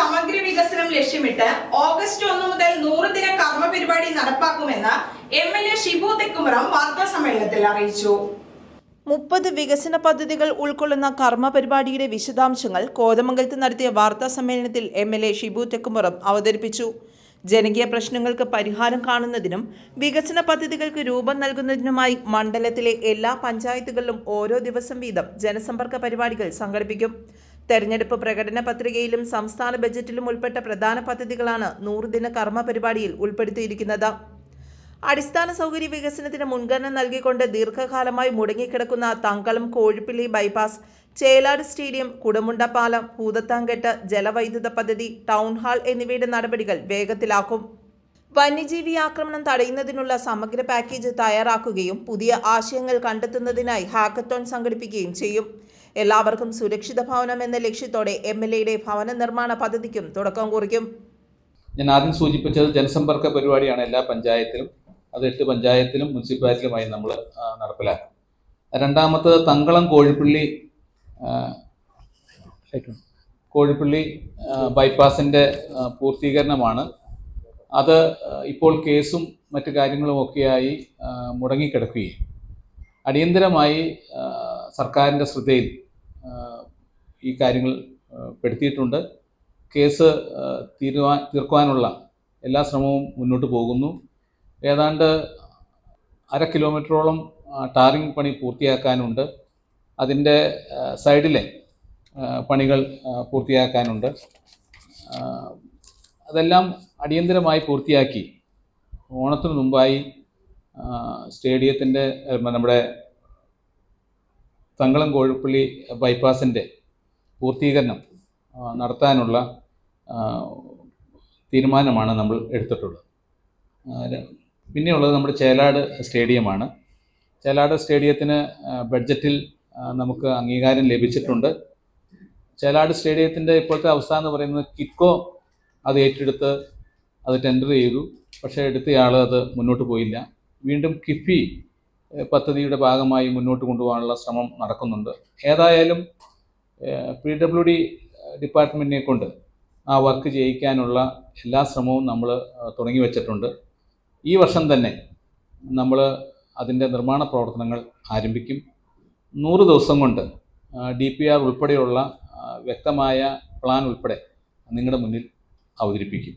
സമഗ്ര വികസനം ലക്ഷ്യമിട്ട് ഓഗസ്റ്റ് 1 മുതൽ 100 ദിന കർമ്മ പരിപാടി നടപ്പാക്കുമെന്ന് MLA ഷിബു തെക്കുംപുറം വാർത്താ സമ്മേളനത്തിൽ അറിയിച്ചു. 30 വികസന പദ്ധതികൾ ഉൾക്കൊള്ളുന്ന കർമ്മ പരിപാടിയുടെ വിശദാംശങ്ങൾ കോതമംഗലത്ത് നടത്തിയ വാർത്താ സമ്മേളനത്തിൽ MLA ഷിബു തെക്കുംപുറം അവതരിപ്പിച്ചു. ജനകീയ പ്രശ്നങ്ങൾക്ക് പരിഹാരം കാണുന്നതിനും വികസന പദ്ധതികൾക്ക് രൂപം നൽകുന്നതിനുമായി മണ്ഡലത്തിലെ എല്ലാ പഞ്ചായത്തുകളിലും ഓരോ ദിവസം വീതം ജനസമ്പർക്ക പരിപാടികൾ സംഘടിപ്പിക്കും. തെരഞ്ഞെടുപ്പ് പ്രകടന പത്രികയിലും സംസ്ഥാന ബജറ്റിലും ഉൾപ്പെട്ട പ്രധാന പദ്ധതികളാണ് 100 ദിന കർമ്മ പരിപാടിയിൽ ഉൾപ്പെടുത്തിയിരിക്കുന്നത്. അടിസ്ഥാന സൗകര്യ വികസനത്തിന് മുൻഗണന നൽകിക്കൊണ്ട് ദീർഘകാലമായി മുടങ്ങിക്കിടക്കുന്ന തങ്കളം കോഴിപ്പള്ളി ബൈപ്പാസ്, ചേലാട് സ്റ്റേഡിയം, കുടമുണ്ട പാലം, ഭൂതത്താൻകെട്ട്, ജലവൈദ്യുത പദ്ധതി, ടൗൺ ഹാൾ എന്നിവയുടെ നടപടികൾ വേഗത്തിലാക്കും. വന്യജീവി ആക്രമണം തടയുന്നതിനുള്ള സമഗ്ര പാക്കേജ് തയ്യാറാക്കുകയും പുതിയ ആശയങ്ങൾ കണ്ടെത്തുന്നതിനായി ഹാക്കത്തോൺ സംഘടിപ്പിക്കുകയും ചെയ്യും. എല്ലാവർക്കും സുരക്ഷിത ഭവനം എന്ന ലക്ഷ്യത്തോടെ MLAയുടെ ഭവന നിർമ്മാണ പദ്ധതിക്കും തുടക്കം കുറിക്കും. ഞാൻ ആദ്യം സൂചിപ്പിച്ചത് ജനസമ്പർക്ക പരിപാടിയാണ്. എല്ലാ പഞ്ചായത്തിലും, അത് 8 പഞ്ചായത്തിലും മുനിസിപ്പാലിറ്റിയിലുമായി നമ്മൾ നടപ്പിലാക്കും. രണ്ടാമത്തത് തങ്കളം കോഴിപ്പള്ളി ബൈപ്പാസിൻ്റെ പൂർത്തീകരണമാണ്. അത് ഇപ്പോൾ കേസും മറ്റു കാര്യങ്ങളുമൊക്കെയായി മുടങ്ങിക്കിടക്കുകയും അടിയന്തരമായി സർക്കാരിൻ്റെ ശ്രദ്ധയിൽ ഈ കാര്യങ്ങൾ പെടുത്തിയിട്ടുണ്ട്. കേസ് തീർക്കുവാനുള്ള എല്ലാ ശ്രമവും മുന്നോട്ട് പോകുന്നു. ഏതാണ്ട് 1/2 കിലോമീറ്ററോളം ടാറിംഗ് പണി പൂർത്തിയാക്കാനുണ്ട്. അതിൻ്റെ സൈഡിലെ പണികൾ പൂർത്തിയാക്കാനുണ്ട്. അതെല്ലാം അടിയന്തരമായി പൂർത്തിയാക്കി ഓണത്തിന് മുമ്പായി സ്റ്റേഡിയത്തിൻ്റെ നമ്മുടെ തങ്കളം കോഴിപ്പള്ളി ബൈപ്പാസിൻ്റെ പൂർത്തീകരണം നടത്താനുള്ള തീരുമാനമാണ് നമ്മൾ എടുത്തിട്ടുള്ളത്. പിന്നെയുള്ളത് നമ്മുടെ ചേലാട് സ്റ്റേഡിയമാണ്. ചേലാട് സ്റ്റേഡിയത്തിന് ബഡ്ജറ്റിൽ നമുക്ക് അംഗീകാരം ലഭിച്ചിട്ടുണ്ട്. ചേലാട് സ്റ്റേഡിയത്തിൻ്റെ ഇപ്പോഴത്തെ അവസ്ഥ എന്ന് പറയുന്നത് കിറ്റ്കോ അത് ഏറ്റെടുത്ത് അത് ടെൻഡർ ചെയ്തു. പക്ഷേ എടുത്തയാൾ അത് മുന്നോട്ട് പോയില്ല. വീണ്ടും കിഫി പദ്ധതിയുടെ ഭാഗമായി മുന്നോട്ട് കൊണ്ടുപോകാനുള്ള ശ്രമം നടക്കുന്നുണ്ട്. ഏതായാലും PWD ഡിപ്പാർട്ട്മെൻറ്റിനെ കൊണ്ട് ആ വർക്ക് ചെയ്യിക്കാനുള്ള എല്ലാ ശ്രമവും നമ്മൾ തുടങ്ങി വച്ചിട്ടുണ്ട്. ഈ വർഷം തന്നെ നമ്മൾ അതിൻ്റെ നിർമ്മാണ പ്രവർത്തനങ്ങൾ ആരംഭിക്കും. 100 ദിവസം കൊണ്ട് DPR ഉൾപ്പെടെയുള്ള വ്യക്തമായ പ്ലാൻ ഉൾപ്പെടെ നിങ്ങളുടെ മുന്നിൽ അവതരിപ്പിക്കും.